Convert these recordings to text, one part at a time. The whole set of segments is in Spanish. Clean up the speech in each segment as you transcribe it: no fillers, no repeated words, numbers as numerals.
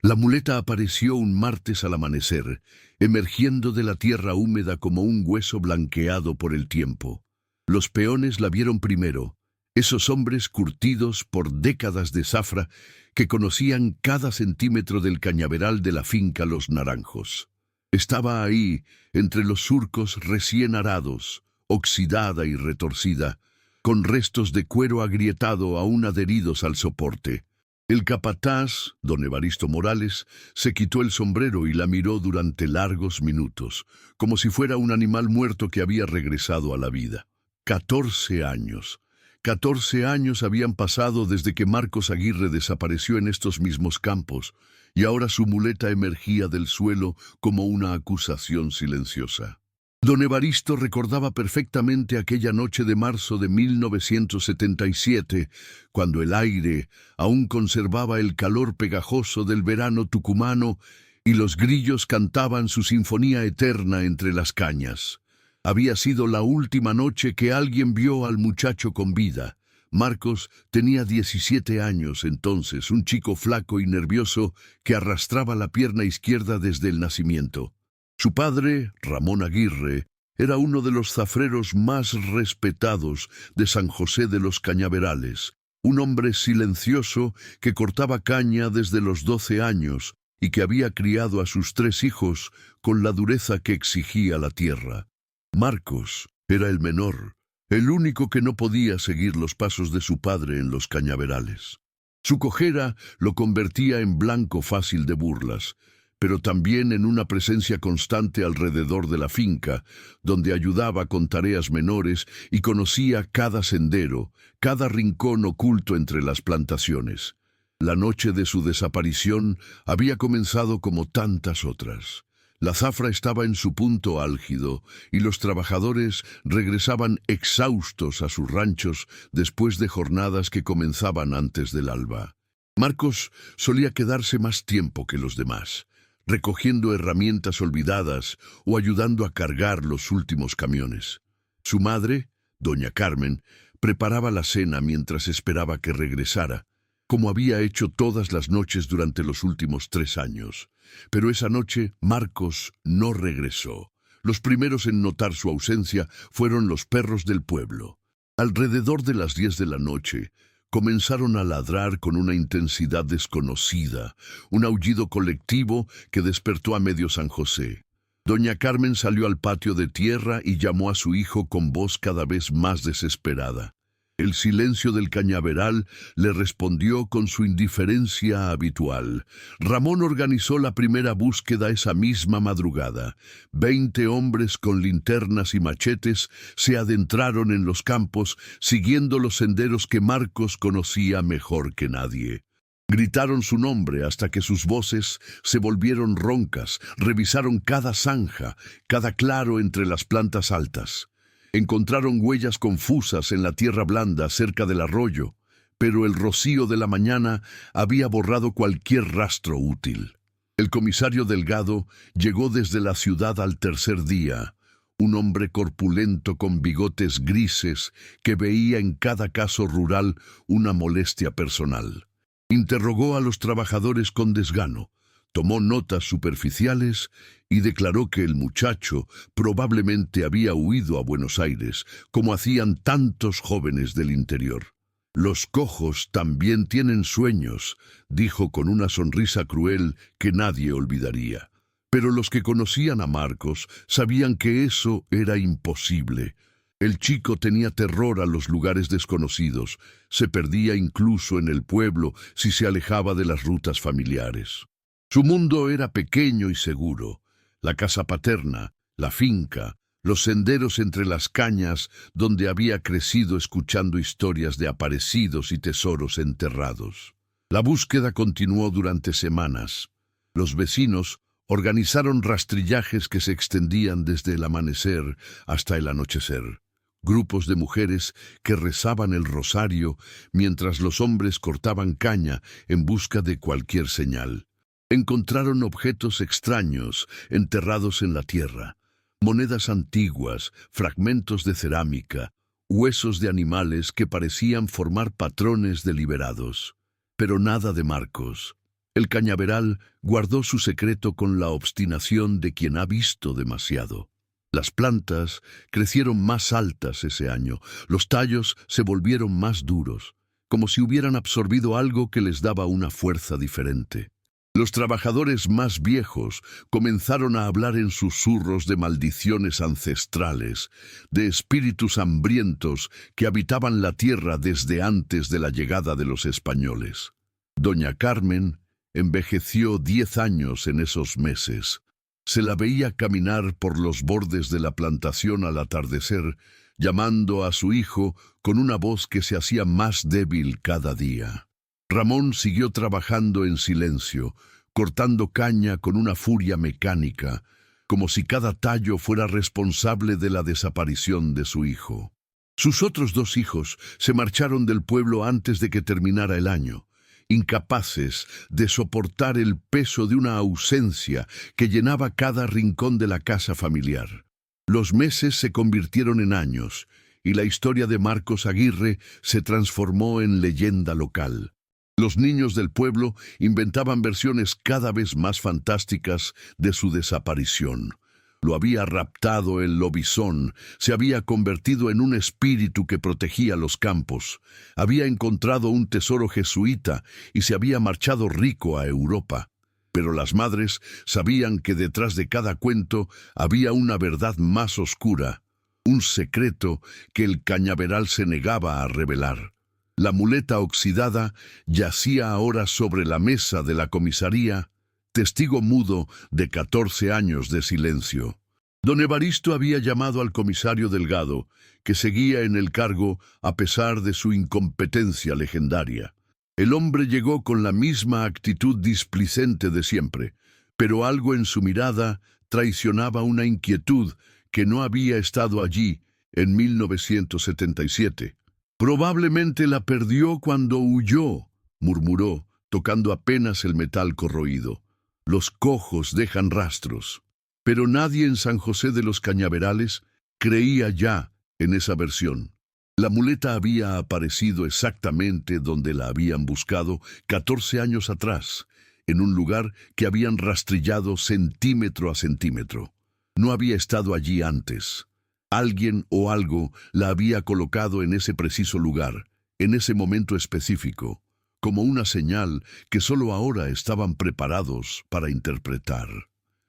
La muleta apareció un martes al amanecer, emergiendo de la tierra húmeda como un hueso blanqueado por el tiempo. Los peones la vieron primero, esos hombres curtidos por décadas de zafra que conocían cada centímetro del cañaveral de la finca Los Naranjos. Estaba ahí, entre los surcos recién arados, oxidada y retorcida, con restos de cuero agrietado aún adheridos al soporte. El capataz, don Evaristo Morales, se quitó el sombrero y la miró durante largos minutos, como si fuera un animal muerto que había regresado a la vida. 14 años. 14 años habían pasado desde que Marcos Aguirre desapareció en estos mismos campos, y ahora su muleta emergía del suelo como una acusación silenciosa. Don Evaristo recordaba perfectamente aquella noche de marzo de 1977, cuando el aire aún conservaba el calor pegajoso del verano tucumano y los grillos cantaban su sinfonía eterna entre las cañas. Había sido la última noche que alguien vio al muchacho con vida. Marcos tenía 17 años entonces, un chico flaco y nervioso que arrastraba la pierna izquierda desde el nacimiento. Su padre, Ramón Aguirre, era uno de los zafreros más respetados de San José de los Cañaverales, un hombre silencioso que cortaba caña desde los 12 años y que había criado a sus 3 hijos con la dureza que exigía la tierra. Marcos era el menor, el único que no podía seguir los pasos de su padre en los cañaverales. Su cojera lo convertía en blanco fácil de burlas, pero también en una presencia constante alrededor de la finca, donde ayudaba con tareas menores y conocía cada sendero, cada rincón oculto entre las plantaciones. La noche de su desaparición había comenzado como tantas otras. La zafra estaba en su punto álgido y los trabajadores regresaban exhaustos a sus ranchos después de jornadas que comenzaban antes del alba. Marcos solía quedarse más tiempo que los demás, recogiendo herramientas olvidadas o ayudando a cargar los últimos camiones. Su madre, doña Carmen, preparaba la cena mientras esperaba que regresara, como había hecho todas las noches durante los últimos 3 años. Pero esa noche Marcos no regresó. Los primeros en notar su ausencia fueron los perros del pueblo. Alrededor de las 10 de la noche, comenzaron a ladrar con una intensidad desconocida, un aullido colectivo que despertó a medio San José. Doña Carmen salió al patio de tierra y llamó a su hijo con voz cada vez más desesperada. El silencio del cañaveral le respondió con su indiferencia habitual. Ramón organizó la primera búsqueda esa misma madrugada. 20 hombres con linternas y machetes se adentraron en los campos, siguiendo los senderos que Marcos conocía mejor que nadie. Gritaron su nombre hasta que sus voces se volvieron roncas, revisaron cada zanja, cada claro entre las plantas altas. Encontraron huellas confusas en la tierra blanda cerca del arroyo, pero el rocío de la mañana había borrado cualquier rastro útil. El comisario Delgado llegó desde la ciudad al tercer día, un hombre corpulento con bigotes grises que veía en cada caso rural una molestia personal. Interrogó a los trabajadores con desgano, tomó notas superficiales y declaró que el muchacho probablemente había huido a Buenos Aires, como hacían tantos jóvenes del interior. Los cojos también tienen sueños, dijo con una sonrisa cruel que nadie olvidaría. Pero los que conocían a Marcos sabían que eso era imposible. El chico tenía terror a los lugares desconocidos, se perdía incluso en el pueblo si se alejaba de las rutas familiares. Su mundo era pequeño y seguro. La casa paterna, la finca, los senderos entre las cañas donde había crecido escuchando historias de aparecidos y tesoros enterrados. La búsqueda continuó durante semanas. Los vecinos organizaron rastrillajes que se extendían desde el amanecer hasta el anochecer. Grupos de mujeres que rezaban el rosario mientras los hombres cortaban caña en busca de cualquier señal. Encontraron objetos extraños enterrados en la tierra, monedas antiguas, fragmentos de cerámica, huesos de animales que parecían formar patrones deliberados. Pero nada de Marcos. El cañaveral guardó su secreto con la obstinación de quien ha visto demasiado. Las plantas crecieron más altas ese año, los tallos se volvieron más duros, como si hubieran absorbido algo que les daba una fuerza diferente. Los trabajadores más viejos comenzaron a hablar en susurros de maldiciones ancestrales, de espíritus hambrientos que habitaban la tierra desde antes de la llegada de los españoles. Doña Carmen envejeció 10 años en esos meses. Se la veía caminar por los bordes de la plantación al atardecer, llamando a su hijo con una voz que se hacía más débil cada día. Ramón siguió trabajando en silencio, cortando caña con una furia mecánica, como si cada tallo fuera responsable de la desaparición de su hijo. Sus otros 2 hijos se marcharon del pueblo antes de que terminara el año, incapaces de soportar el peso de una ausencia que llenaba cada rincón de la casa familiar. Los meses se convirtieron en años, y la historia de Marcos Aguirre se transformó en leyenda local. Los niños del pueblo inventaban versiones cada vez más fantásticas de su desaparición. Lo había raptado el lobizón, se había convertido en un espíritu que protegía los campos, había encontrado un tesoro jesuita y se había marchado rico a Europa. Pero las madres sabían que detrás de cada cuento había una verdad más oscura, un secreto que el cañaveral se negaba a revelar. La muleta oxidada yacía ahora sobre la mesa de la comisaría, testigo mudo de 14 años de silencio. Don Evaristo había llamado al comisario Delgado, que seguía en el cargo a pesar de su incompetencia legendaria. El hombre llegó con la misma actitud displicente de siempre, pero algo en su mirada traicionaba una inquietud que no había estado allí en 1977. «Probablemente la perdió cuando huyó», murmuró, tocando apenas el metal corroído. «Los cojos dejan rastros». Pero nadie en San José de los Cañaverales creía ya en esa versión. La muleta había aparecido exactamente donde la habían buscado 14 años atrás, en un lugar que habían rastrillado centímetro a centímetro. No había estado allí antes. Alguien o algo la había colocado en ese preciso lugar, en ese momento específico, como una señal que solo ahora estaban preparados para interpretar.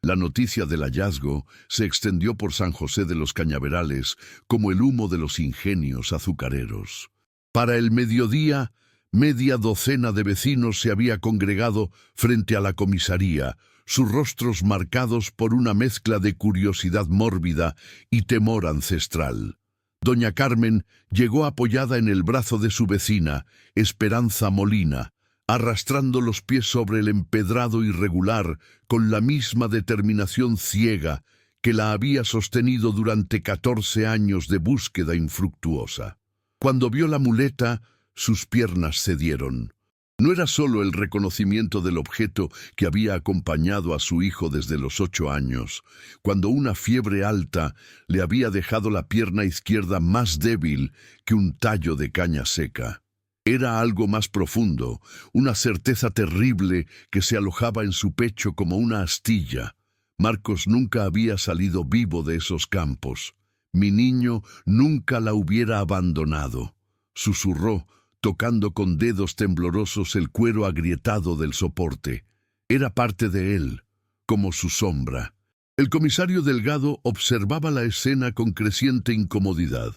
La noticia del hallazgo se extendió por San José de los Cañaverales como el humo de los ingenios azucareros. Para el mediodía, media docena de vecinos se había congregado frente a la comisaría, sus rostros marcados por una mezcla de curiosidad mórbida y temor ancestral. Doña Carmen llegó apoyada en el brazo de su vecina, Esperanza Molina, arrastrando los pies sobre el empedrado irregular con la misma determinación ciega que la había sostenido durante 14 años de búsqueda infructuosa. Cuando vio la muleta, sus piernas cedieron. No era solo el reconocimiento del objeto que había acompañado a su hijo desde los 8 años, cuando una fiebre alta le había dejado la pierna izquierda más débil que un tallo de caña seca. Era algo más profundo, una certeza terrible que se alojaba en su pecho como una astilla. Marcos nunca había salido vivo de esos campos. Mi niño nunca la hubiera abandonado, susurró, tocando con dedos temblorosos el cuero agrietado del soporte. Era parte de él, como su sombra. El comisario Delgado observaba la escena con creciente incomodidad.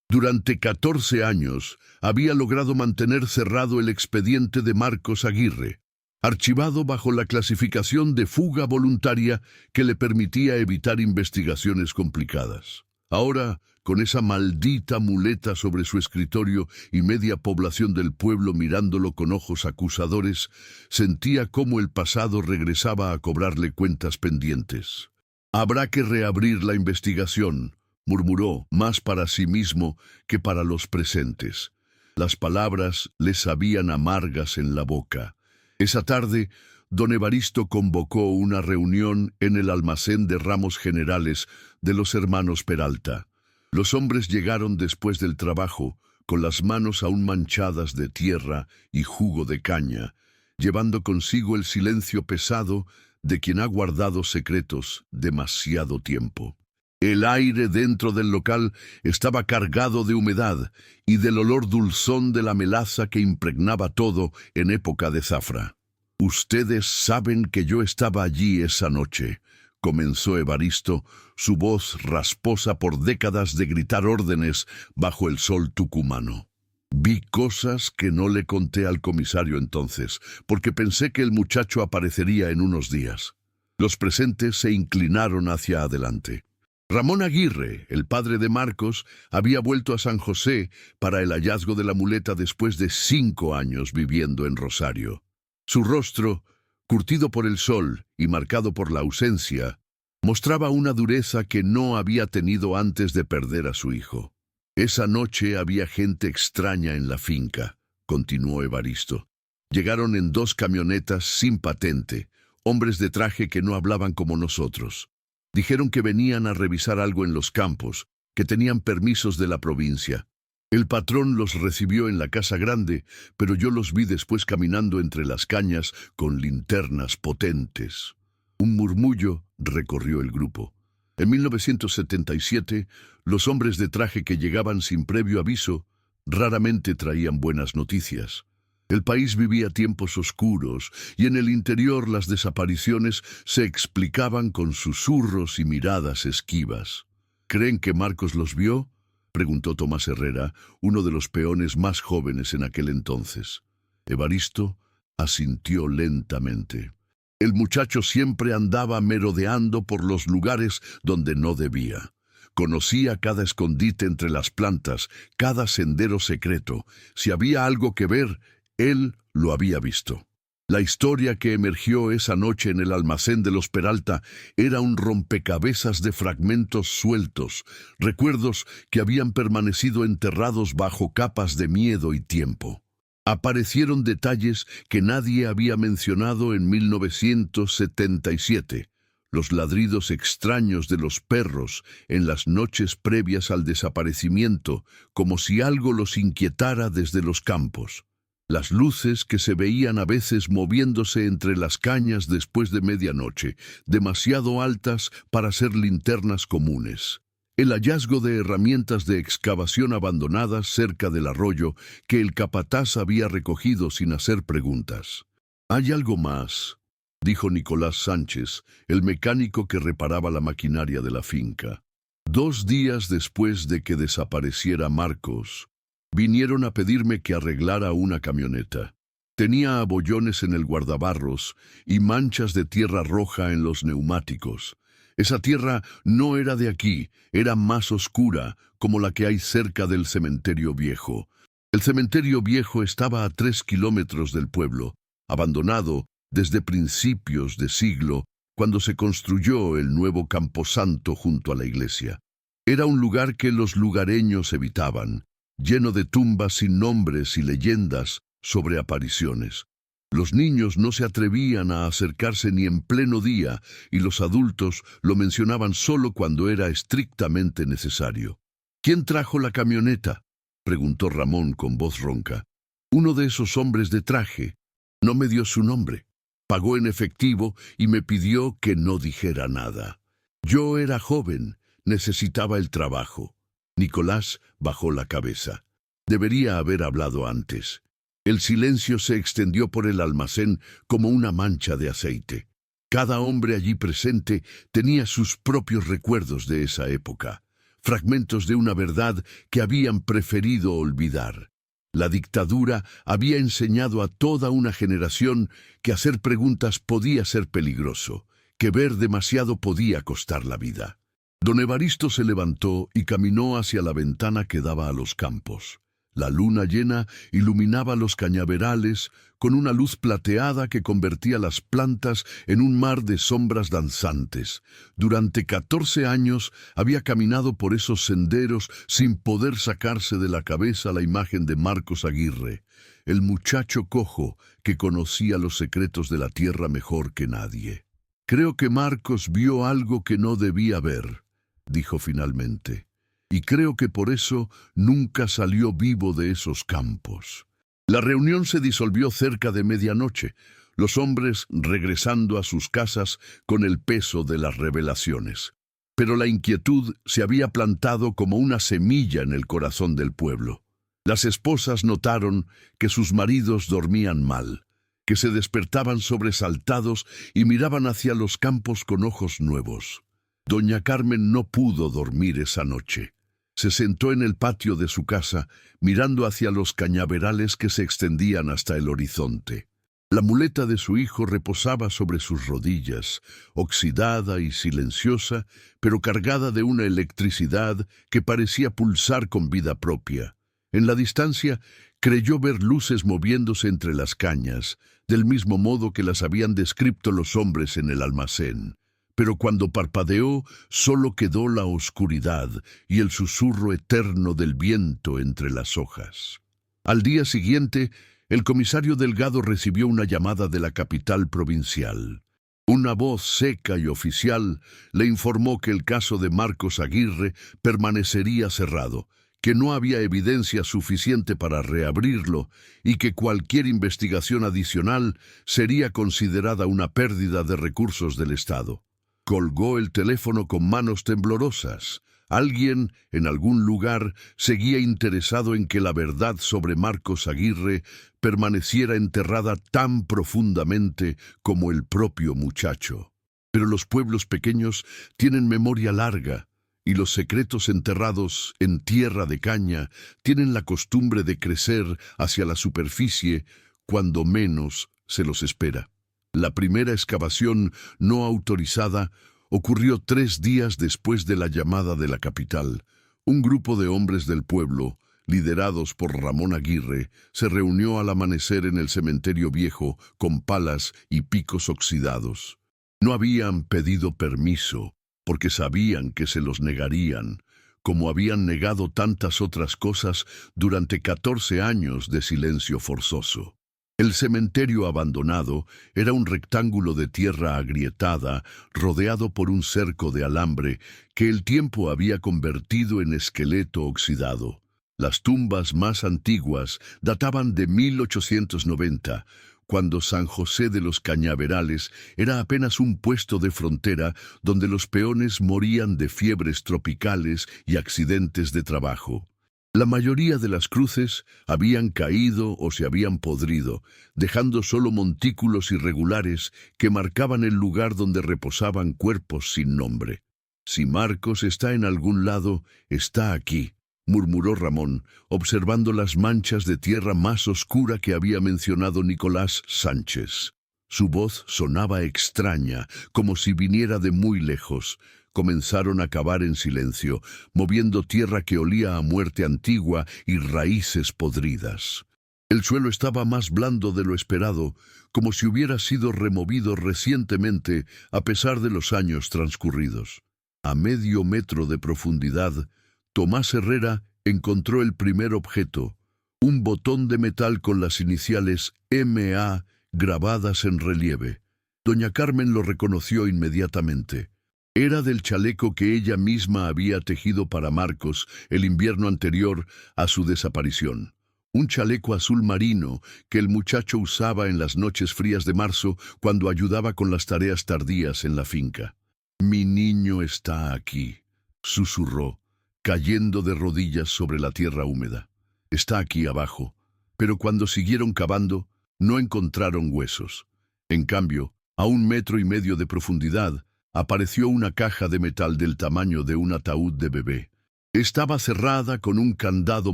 Durante 14 años había logrado mantener cerrado el expediente de Marcos Aguirre, archivado bajo la clasificación de fuga voluntaria que le permitía evitar investigaciones complicadas. Ahora, con esa maldita muleta sobre su escritorio y media población del pueblo mirándolo con ojos acusadores, sentía cómo el pasado regresaba a cobrarle cuentas pendientes. «Habrá que reabrir la investigación», murmuró, más para sí mismo que para los presentes. Las palabras le sabían amargas en la boca. Esa tarde, don Evaristo convocó una reunión en el almacén de ramos generales de los hermanos Peralta. Los hombres llegaron después del trabajo, con las manos aún manchadas de tierra y jugo de caña, llevando consigo el silencio pesado de quien ha guardado secretos demasiado tiempo. El aire dentro del local estaba cargado de humedad y del olor dulzón de la melaza que impregnaba todo en época de zafra. «Ustedes saben que yo estaba allí esa noche», comenzó Evaristo, su voz rasposa por décadas de gritar órdenes bajo el sol tucumano. «Vi cosas que no le conté al comisario entonces, porque pensé que el muchacho aparecería en unos días». Los presentes se inclinaron hacia adelante. Ramón Aguirre, el padre de Marcos, había vuelto a San José para el hallazgo de la muleta después de 5 años viviendo en Rosario. Su rostro, curtido por el sol y marcado por la ausencia, mostraba una dureza que no había tenido antes de perder a su hijo. «Esa noche había gente extraña en la finca», continuó Evaristo. «Llegaron en 2 camionetas sin patente, hombres de traje que no hablaban como nosotros. Dijeron que venían a revisar algo en los campos, que tenían permisos de la provincia. El patrón los recibió en la casa grande, pero yo los vi después caminando entre las cañas con linternas potentes». Un murmullo recorrió el grupo. En 1977, los hombres de traje que llegaban sin previo aviso raramente traían buenas noticias. El país vivía tiempos oscuros y en el interior las desapariciones se explicaban con susurros y miradas esquivas. «¿Creen que Marcos los vio?», preguntó Tomás Herrera, uno de los peones más jóvenes en aquel entonces. Evaristo asintió lentamente. «El muchacho siempre andaba merodeando por los lugares donde no debía. Conocía cada escondite entre las plantas, cada sendero secreto. Si había algo que ver, él lo había visto». La historia que emergió esa noche en el almacén de los Peralta era un rompecabezas de fragmentos sueltos, recuerdos que habían permanecido enterrados bajo capas de miedo y tiempo. Aparecieron detalles que nadie había mencionado en 1977, los ladridos extraños de los perros en las noches previas al desaparecimiento, como si algo los inquietara desde los campos. Las luces que se veían a veces moviéndose entre las cañas después de medianoche, demasiado altas para ser linternas comunes. El hallazgo de herramientas de excavación abandonadas cerca del arroyo que el capataz había recogido sin hacer preguntas. «Hay algo más», dijo Nicolás Sánchez, el mecánico que reparaba la maquinaria de la finca. «2 días después de que desapareciera Marcos, vinieron a pedirme que arreglara una camioneta. Tenía abollones en el guardabarros y manchas de tierra roja en los neumáticos. Esa tierra no era de aquí, era más oscura, como la que hay cerca del cementerio viejo. El cementerio viejo estaba a 3 kilómetros del pueblo, abandonado desde principios de siglo, cuando se construyó el nuevo camposanto junto a la iglesia. Era un lugar que los lugareños evitaban, lleno de tumbas sin nombres y leyendas sobre apariciones. Los niños no se atrevían a acercarse ni en pleno día y los adultos lo mencionaban solo cuando era estrictamente necesario. «¿Quién trajo la camioneta?», preguntó Ramón con voz ronca. «Uno de esos hombres de traje. No me dio su nombre. Pagó en efectivo y me pidió que no dijera nada. Yo era joven, necesitaba el trabajo». Nicolás bajó la cabeza. Debería haber hablado antes. El silencio se extendió por el almacén como una mancha de aceite. Cada hombre allí presente tenía sus propios recuerdos de esa época, fragmentos de una verdad que habían preferido olvidar. La dictadura había enseñado a toda una generación que hacer preguntas podía ser peligroso, que ver demasiado podía costar la vida. Don Evaristo se levantó y caminó hacia la ventana que daba a los campos. La luna llena iluminaba los cañaverales con una luz plateada que convertía las plantas en un mar de sombras danzantes. Durante 14 años había caminado por esos senderos sin poder sacarse de la cabeza la imagen de Marcos Aguirre, el muchacho cojo que conocía los secretos de la tierra mejor que nadie. «Creo que Marcos vio algo que no debía ver», dijo finalmente. «Y creo que por eso nunca salió vivo de esos campos». La reunión se disolvió cerca de medianoche, los hombres regresando a sus casas con el peso de las revelaciones. Pero la inquietud se había plantado como una semilla en el corazón del pueblo. Las esposas notaron que sus maridos dormían mal, que se despertaban sobresaltados y miraban hacia los campos con ojos nuevos. Doña Carmen no pudo dormir esa noche. Se sentó en el patio de su casa, mirando hacia los cañaverales que se extendían hasta el horizonte. La muleta de su hijo reposaba sobre sus rodillas, oxidada y silenciosa, pero cargada de una electricidad que parecía pulsar con vida propia. En la distancia, creyó ver luces moviéndose entre las cañas, del mismo modo que las habían descrito los hombres en el almacén. Pero cuando parpadeó, solo quedó la oscuridad y el susurro eterno del viento entre las hojas. Al día siguiente, el comisario Delgado recibió una llamada de la capital provincial. Una voz seca y oficial le informó que el caso de Marcos Aguirre permanecería cerrado, que no había evidencia suficiente para reabrirlo y que cualquier investigación adicional sería considerada una pérdida de recursos del Estado. Colgó el teléfono con manos temblorosas. Alguien, en algún lugar, seguía interesado en que la verdad sobre Marcos Aguirre permaneciera enterrada tan profundamente como el propio muchacho. Pero los pueblos pequeños tienen memoria larga, y los secretos enterrados en tierra de caña tienen la costumbre de crecer hacia la superficie cuando menos se los espera. La primera excavación no autorizada ocurrió 3 días después de la llamada de la capital. Un grupo de hombres del pueblo, liderados por Ramón Aguirre, se reunió al amanecer en el cementerio viejo con palas y picos oxidados. No habían pedido permiso, porque sabían que se los negarían, como habían negado tantas otras cosas durante 14 años de silencio forzoso. El cementerio abandonado era un rectángulo de tierra agrietada, rodeado por un cerco de alambre que el tiempo había convertido en esqueleto oxidado. Las tumbas más antiguas databan de 1890, cuando San José de los Cañaverales era apenas un puesto de frontera donde los peones morían de fiebres tropicales y accidentes de trabajo. La mayoría de las cruces habían caído o se habían podrido, dejando solo montículos irregulares que marcaban el lugar donde reposaban cuerpos sin nombre. «Si Marcos está en algún lado, está aquí», murmuró Ramón, observando las manchas de tierra más oscura que había mencionado Nicolás Sánchez. Su voz sonaba extraña, como si viniera de muy lejos. Comenzaron a cavar en silencio, moviendo tierra que olía a muerte antigua y raíces podridas. El suelo estaba más blando de lo esperado, como si hubiera sido removido recientemente a pesar de los años transcurridos. A medio metro de profundidad, Tomás Herrera encontró el primer objeto, un botón de metal con las iniciales M.A. grabadas en relieve. Doña Carmen lo reconoció inmediatamente. Era del chaleco que ella misma había tejido para Marcos el invierno anterior a su desaparición. Un chaleco azul marino que el muchacho usaba en las noches frías de marzo cuando ayudaba con las tareas tardías en la finca. «Mi niño está aquí», susurró, cayendo de rodillas sobre la tierra húmeda. «Está aquí abajo». Pero cuando siguieron cavando, no encontraron huesos. En cambio, a 1,5 metros de profundidad, apareció una caja de metal del tamaño de un ataúd de bebé. Estaba cerrada con un candado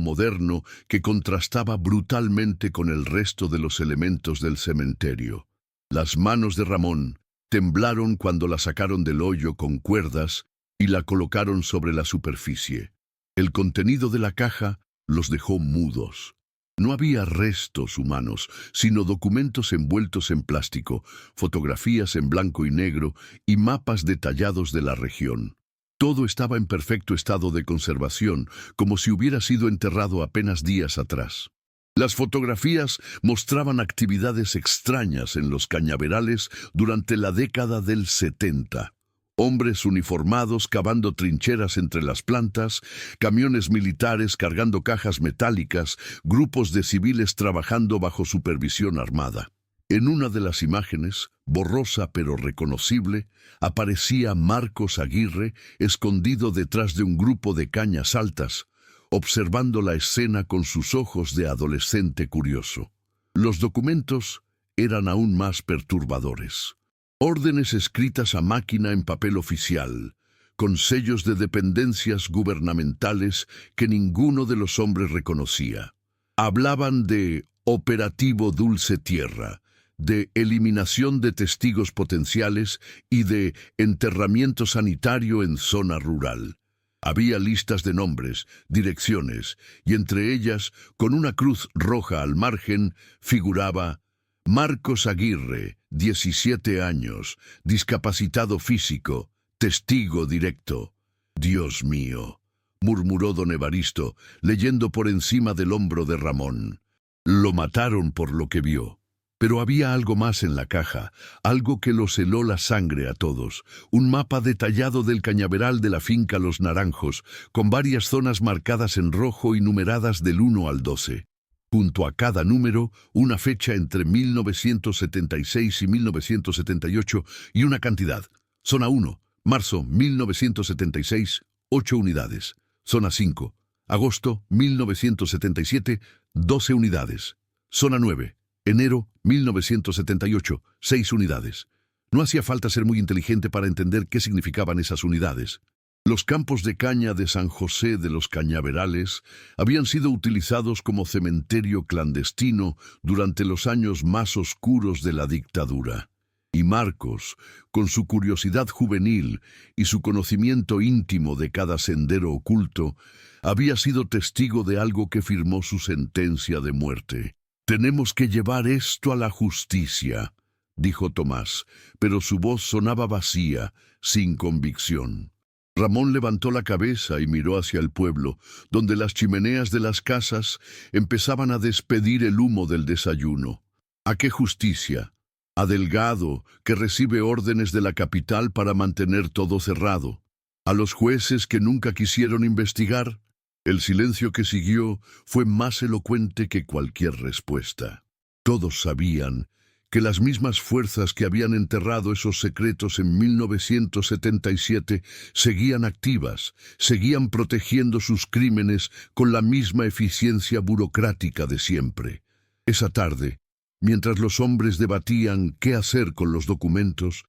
moderno que contrastaba brutalmente con el resto de los elementos del cementerio. Las manos de Ramón temblaron cuando la sacaron del hoyo con cuerdas y la colocaron sobre la superficie. El contenido de la caja los dejó mudos. No había restos humanos, sino documentos envueltos en plástico, fotografías en blanco y negro y mapas detallados de la región. Todo estaba en perfecto estado de conservación, como si hubiera sido enterrado apenas días atrás. Las fotografías mostraban actividades extrañas en los cañaverales durante la década del 70. Hombres uniformados cavando trincheras entre las plantas, camiones militares cargando cajas metálicas, grupos de civiles trabajando bajo supervisión armada. En una de las imágenes, borrosa pero reconocible, aparecía Marcos Aguirre escondido detrás de un grupo de cañas altas, observando la escena con sus ojos de adolescente curioso. Los documentos eran aún más perturbadores. Órdenes escritas a máquina en papel oficial, con sellos de dependencias gubernamentales que ninguno de los hombres reconocía. Hablaban de Operativo Dulce Tierra, de eliminación de testigos potenciales y de enterramiento sanitario en zona rural. Había listas de nombres, direcciones, y entre ellas, con una cruz roja al margen, figuraba Marcos Aguirre, 17 años, discapacitado físico, testigo directo. «Dios mío», murmuró don Evaristo, leyendo por encima del hombro de Ramón. Lo mataron por lo que vio. Pero había algo más en la caja, algo que los heló la sangre a todos. Un mapa detallado del cañaveral de la finca Los Naranjos, con varias zonas marcadas en rojo y numeradas del 1 al 12. Junto a cada número, una fecha entre 1976 y 1978 y una cantidad. Zona 1, marzo 1976, 8 unidades. Zona 5, agosto 1977, 12 unidades. Zona 9, enero 1978, 6 unidades. No hacía falta ser muy inteligente para entender qué significaban esas unidades. Los campos de caña de San José de los Cañaverales habían sido utilizados como cementerio clandestino durante los años más oscuros de la dictadura. Y Marcos, con su curiosidad juvenil y su conocimiento íntimo de cada sendero oculto, había sido testigo de algo que firmó su sentencia de muerte. «Tenemos que llevar esto a la justicia», dijo Tomás, pero su voz sonaba vacía, sin convicción. Ramón levantó la cabeza y miró hacia el pueblo, donde las chimeneas de las casas empezaban a despedir el humo del desayuno. ¿A qué justicia? A Delgado, que recibe órdenes de la capital para mantener todo cerrado. ¿A los jueces que nunca quisieron investigar? El silencio que siguió fue más elocuente que cualquier respuesta. Todos sabían que las mismas fuerzas que habían enterrado esos secretos en 1977 seguían activas, seguían protegiendo sus crímenes con la misma eficiencia burocrática de siempre. Esa tarde, mientras los hombres debatían qué hacer con los documentos,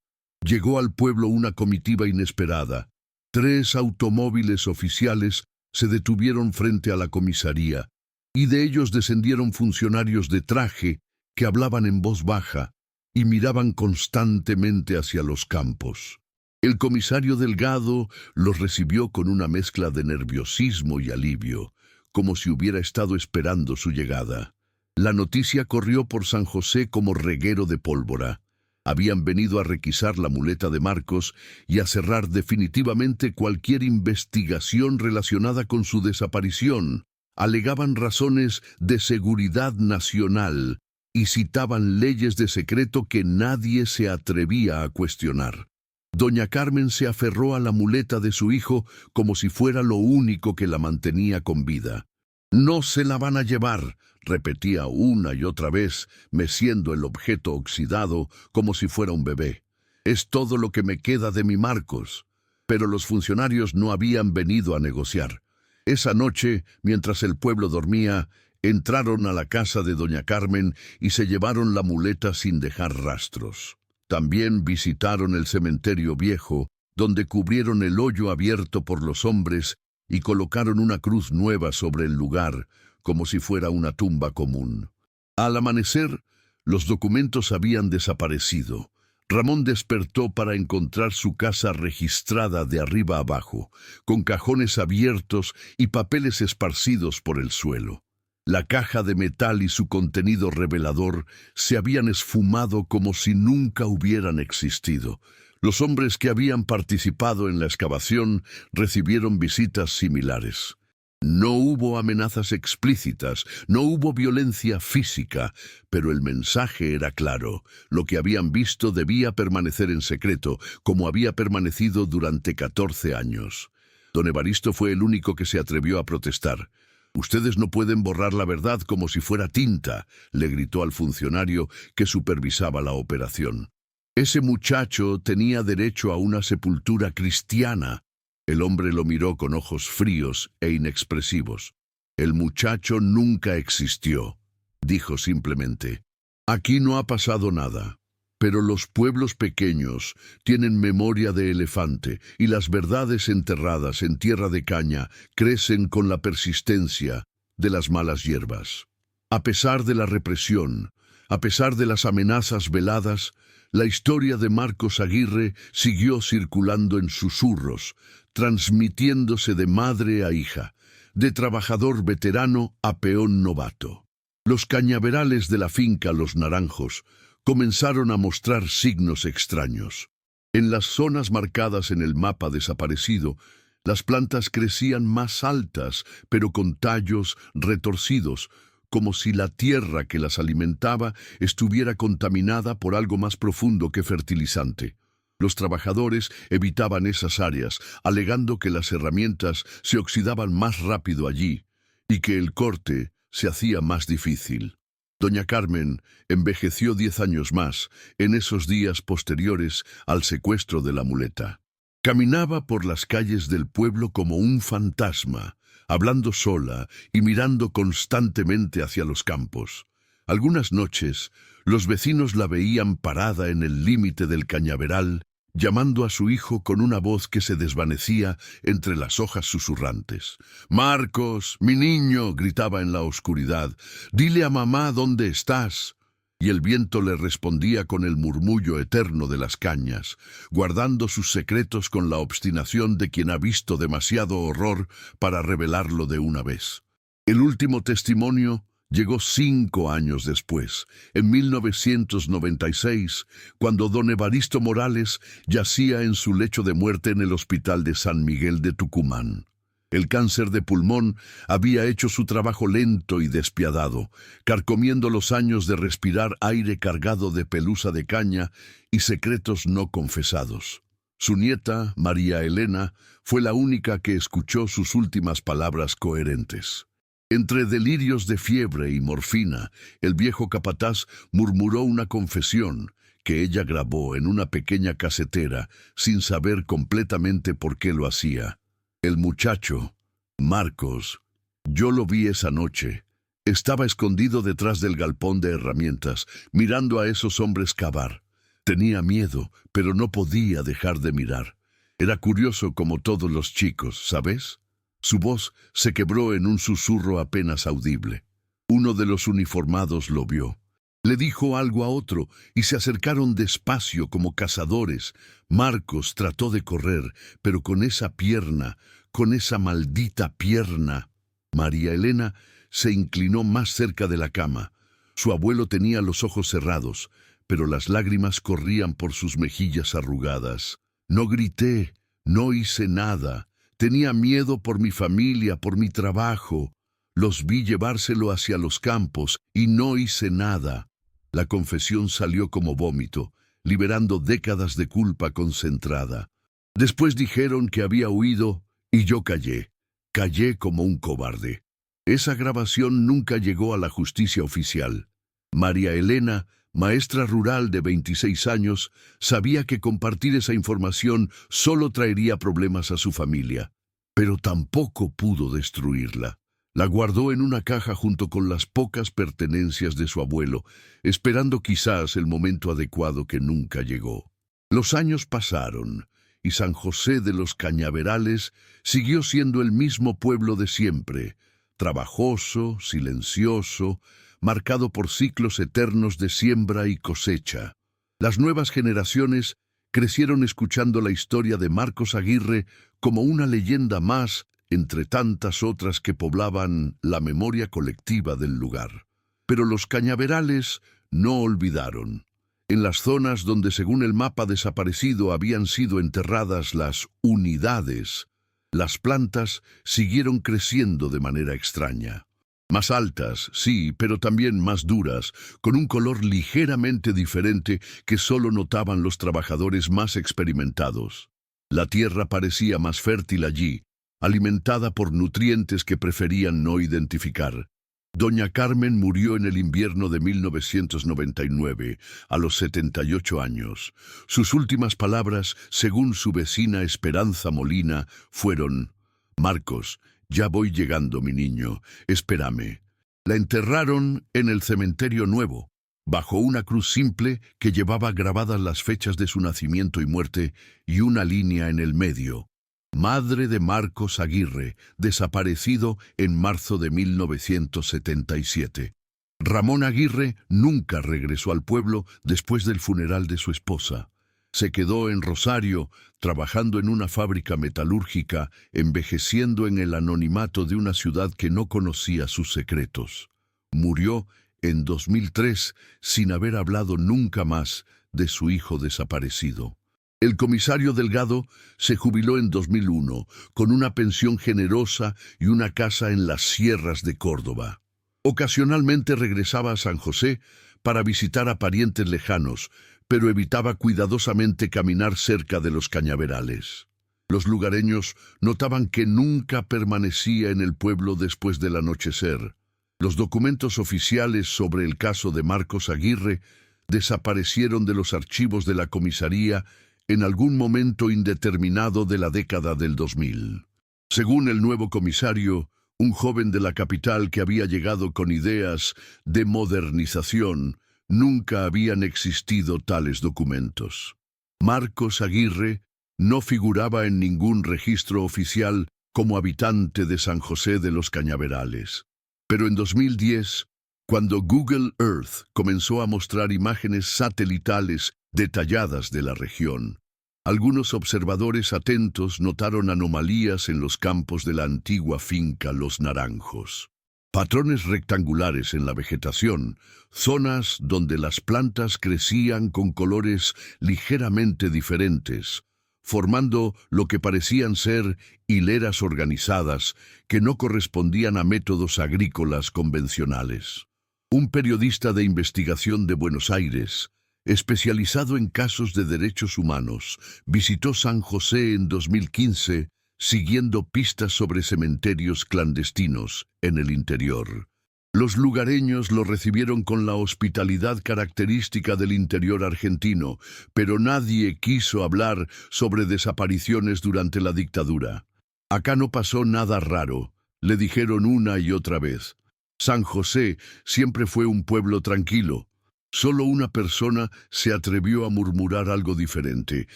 llegó al pueblo una comitiva inesperada. 3 automóviles oficiales se detuvieron frente a la comisaría, y de ellos descendieron funcionarios de traje que hablaban en voz baja y miraban constantemente hacia los campos. El comisario Delgado los recibió con una mezcla de nerviosismo y alivio, como si hubiera estado esperando su llegada. La noticia corrió por San José como reguero de pólvora. Habían venido a requisar la muleta de Marcos y a cerrar definitivamente cualquier investigación relacionada con su desaparición. Alegaban razones de seguridad nacional y citaban leyes de secreto que nadie se atrevía a cuestionar. Doña Carmen se aferró a la muleta de su hijo como si fuera lo único que la mantenía con vida. «No se la van a llevar», repetía una y otra vez, meciendo el objeto oxidado como si fuera un bebé. «Es todo lo que me queda de mi Marcos». Pero los funcionarios no habían venido a negociar. Esa noche, mientras el pueblo dormía, entraron a la casa de doña Carmen y se llevaron la muleta sin dejar rastros. También visitaron el cementerio viejo, donde cubrieron el hoyo abierto por los hombres y colocaron una cruz nueva sobre el lugar, como si fuera una tumba común. Al amanecer, los documentos habían desaparecido. Ramón despertó para encontrar su casa registrada de arriba abajo, con cajones abiertos y papeles esparcidos por el suelo. La caja de metal y su contenido revelador se habían esfumado como si nunca hubieran existido. Los hombres que habían participado en la excavación recibieron visitas similares. No hubo amenazas explícitas, no hubo violencia física, pero el mensaje era claro. Lo que habían visto debía permanecer en secreto, como había permanecido durante 14 años. Don Evaristo fue el único que se atrevió a protestar. «Ustedes no pueden borrar la verdad como si fuera tinta», le gritó al funcionario que supervisaba la operación. «Ese muchacho tenía derecho a una sepultura cristiana». El hombre lo miró con ojos fríos e inexpresivos. «El muchacho nunca existió», dijo simplemente. «Aquí no ha pasado nada. Pero los pueblos pequeños tienen memoria de elefante y las verdades enterradas en tierra de caña crecen con la persistencia de las malas hierbas. A pesar de la represión, a pesar de las amenazas veladas, la historia de Marcos Aguirre siguió circulando en susurros, transmitiéndose de madre a hija, de trabajador veterano a peón novato. Los cañaverales de la finca Los Naranjos comenzaron a mostrar signos extraños. En las zonas marcadas en el mapa desaparecido, las plantas crecían más altas, pero con tallos retorcidos, como si la tierra que las alimentaba estuviera contaminada por algo más profundo que fertilizante. Los trabajadores evitaban esas áreas, alegando que las herramientas se oxidaban más rápido allí y que el corte se hacía más difícil. Doña Carmen envejeció 10 años más en esos días posteriores al secuestro de la muleta. Caminaba por las calles del pueblo como un fantasma, hablando sola y mirando constantemente hacia los campos. Algunas noches, los vecinos la veían parada en el límite del cañaveral, llamando a su hijo con una voz que se desvanecía entre las hojas susurrantes. «Marcos, mi niño», gritaba en la oscuridad, «dile a mamá dónde estás». Y el viento le respondía con el murmullo eterno de las cañas, guardando sus secretos con la obstinación de quien ha visto demasiado horror para revelarlo de una vez. El último testimonio llegó 5 años después, en 1996, cuando don Evaristo Morales yacía en su lecho de muerte en el hospital de San Miguel de Tucumán. El cáncer de pulmón había hecho su trabajo lento y despiadado, carcomiendo los años de respirar aire cargado de pelusa de caña y secretos no confesados. Su nieta, María Elena, fue la única que escuchó sus últimas palabras coherentes. Entre delirios de fiebre y morfina, el viejo capataz murmuró una confesión que ella grabó en una pequeña casetera sin saber completamente por qué lo hacía. El muchacho, Marcos, yo lo vi esa noche. Estaba escondido detrás del galpón de herramientas, mirando a esos hombres cavar. Tenía miedo, pero no podía dejar de mirar. Era curioso como todos los chicos, ¿sabes? Su voz se quebró en un susurro apenas audible. Uno de los uniformados lo vio. Le dijo algo a otro y se acercaron despacio como cazadores. Marcos trató de correr, pero con esa pierna, con esa maldita pierna. María Elena se inclinó más cerca de la cama. Su abuelo tenía los ojos cerrados, pero las lágrimas corrían por sus mejillas arrugadas. No grité, no hice nada. Tenía miedo por mi familia, por mi trabajo. Los vi llevárselo hacia los campos y no hice nada. La confesión salió como vómito, liberando décadas de culpa concentrada. Después dijeron que había huido y yo callé. Callé como un cobarde. Esa grabación nunca llegó a la justicia oficial. María Elena, maestra rural de 26 años, sabía que compartir esa información solo traería problemas a su familia, pero tampoco pudo destruirla. La guardó en una caja junto con las pocas pertenencias de su abuelo, esperando quizás el momento adecuado que nunca llegó. Los años pasaron, y San José de los Cañaverales siguió siendo el mismo pueblo de siempre, trabajoso, silencioso, marcado por ciclos eternos de siembra y cosecha. Las nuevas generaciones crecieron escuchando la historia de Marcos Aguirre como una leyenda más entre tantas otras que poblaban la memoria colectiva del lugar. Pero los cañaverales no olvidaron. En las zonas donde según el mapa desaparecido habían sido enterradas las unidades, Las plantas siguieron creciendo de manera extraña. Más altas, sí, pero también más duras, con un color ligeramente diferente que solo notaban los trabajadores más experimentados. La tierra parecía más fértil allí, alimentada por nutrientes que preferían no identificar. Doña Carmen murió en el invierno de 1999, a los 78 años. Sus últimas palabras, según su vecina Esperanza Molina, fueron: «Marcos, ya voy llegando, mi niño, espérame». La enterraron en el cementerio nuevo, bajo una cruz simple que llevaba grabadas las fechas de su nacimiento y muerte y una línea en el medio: Madre de Marcos Aguirre, desaparecido en marzo de 1977. Ramón Aguirre nunca regresó al pueblo después del funeral de su esposa. Se quedó en Rosario, trabajando en una fábrica metalúrgica, envejeciendo en el anonimato de una ciudad que no conocía sus secretos. Murió en 2003 sin haber hablado nunca más de su hijo desaparecido. El comisario Delgado se jubiló en 2001, con una pensión generosa y una casa en las sierras de Córdoba. Ocasionalmente regresaba a San José para visitar a parientes lejanos, pero evitaba cuidadosamente caminar cerca de los cañaverales. Los lugareños notaban que nunca permanecía en el pueblo después del anochecer. Los documentos oficiales sobre el caso de Marcos Aguirre desaparecieron de los archivos de la comisaría en algún momento indeterminado de la década del 2000. Según el nuevo comisario, un joven de la capital que había llegado con ideas de modernización, nunca habían existido tales documentos. Marcos Aguirre no figuraba en ningún registro oficial como habitante de San José de los Cañaverales. Pero en 2010, cuando Google Earth comenzó a mostrar imágenes satelitales detalladas de la región, algunos observadores atentos notaron anomalías en los campos de la antigua finca Los Naranjos. Patrones rectangulares en la vegetación, zonas donde las plantas crecían con colores ligeramente diferentes, formando lo que parecían ser hileras organizadas que no correspondían a métodos agrícolas convencionales. Un periodista de investigación de Buenos Aires, especializado en casos de derechos humanos, visitó San José en 2015, siguiendo pistas sobre cementerios clandestinos en el interior. Los lugareños lo recibieron con la hospitalidad característica del interior argentino, pero nadie quiso hablar sobre desapariciones durante la dictadura. «Acá no pasó nada raro», le dijeron una y otra vez. San José siempre fue un pueblo tranquilo. Solo una persona se atrevió a murmurar algo diferente: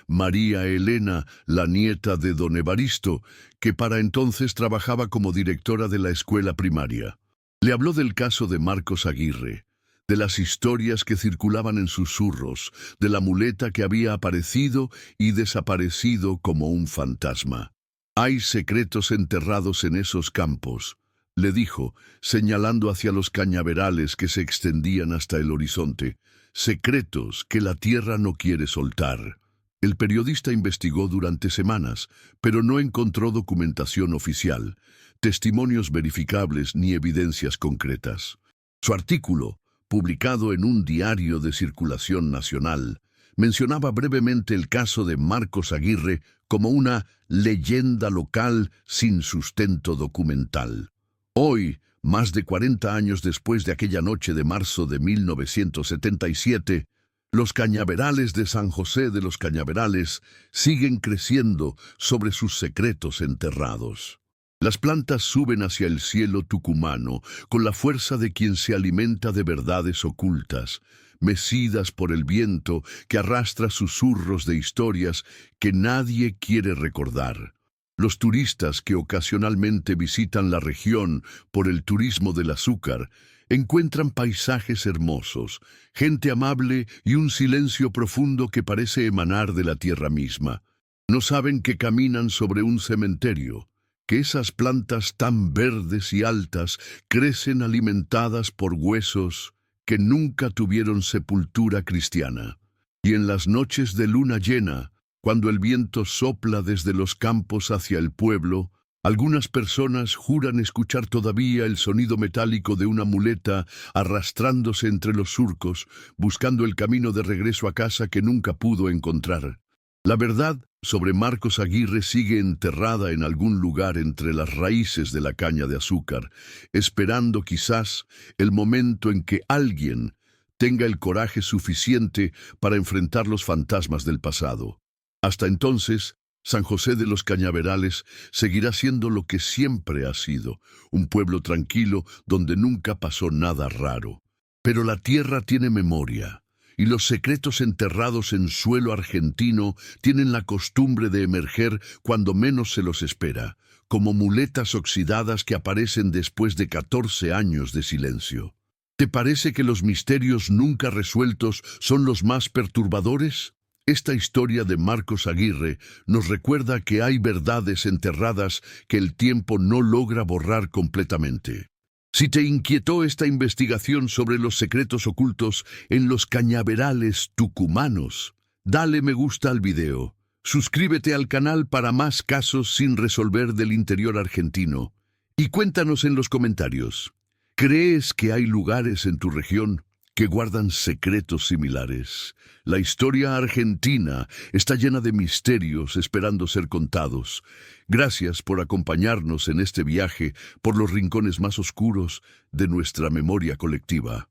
María Elena, la nieta de don Evaristo, que para entonces trabajaba como directora de la escuela primaria. Le habló del caso de Marcos Aguirre, de las historias que circulaban en susurros, de la muleta que había aparecido y desaparecido como un fantasma. «Hay secretos enterrados en esos campos», le dijo, señalando hacia los cañaverales que se extendían hasta el horizonte, «secretos que la tierra no quiere soltar». El periodista investigó durante semanas, pero no encontró documentación oficial, testimonios verificables ni evidencias concretas. Su artículo, publicado en un diario de circulación nacional, mencionaba brevemente el caso de Marcos Aguirre como una leyenda local sin sustento documental. Hoy, más de 40 años después de aquella noche de marzo de 1977, los cañaverales de San José de los Cañaverales siguen creciendo sobre sus secretos enterrados. Las plantas suben hacia el cielo tucumano con la fuerza de quien se alimenta de verdades ocultas, mecidas por el viento que arrastra susurros de historias que nadie quiere recordar. Los turistas que ocasionalmente visitan la región por el turismo del azúcar encuentran paisajes hermosos, gente amable y un silencio profundo que parece emanar de la tierra misma. No saben que caminan sobre un cementerio, que esas plantas tan verdes y altas crecen alimentadas por huesos que nunca tuvieron sepultura cristiana. Y en las noches de luna llena, Cuando el viento sopla desde los campos hacia el pueblo, algunas personas juran escuchar todavía el sonido metálico de una muleta arrastrándose entre los surcos, buscando el camino de regreso a casa que nunca pudo encontrar. La verdad sobre Marcos Aguirre sigue enterrada en algún lugar entre las raíces de la caña de azúcar, esperando quizás el momento en que alguien tenga el coraje suficiente para enfrentar los fantasmas del pasado. Hasta entonces, San José de los Cañaverales seguirá siendo lo que siempre ha sido, un pueblo tranquilo donde nunca pasó nada raro. Pero la tierra tiene memoria, y los secretos enterrados en suelo argentino tienen la costumbre de emerger cuando menos se los espera, como muletas oxidadas que aparecen después de 14 años de silencio. ¿Te parece que los misterios nunca resueltos son los más perturbadores? Esta historia de Marcos Aguirre nos recuerda que hay verdades enterradas que el tiempo no logra borrar completamente. Si te inquietó esta investigación sobre los secretos ocultos en los cañaverales tucumanos, dale me gusta al video. Suscríbete al canal para más casos sin resolver del interior argentino. Y cuéntanos en los comentarios, ¿crees que hay lugares en tu región que guardan secretos similares? La historia argentina está llena de misterios esperando ser contados. Gracias por acompañarnos en este viaje por los rincones más oscuros de nuestra memoria colectiva.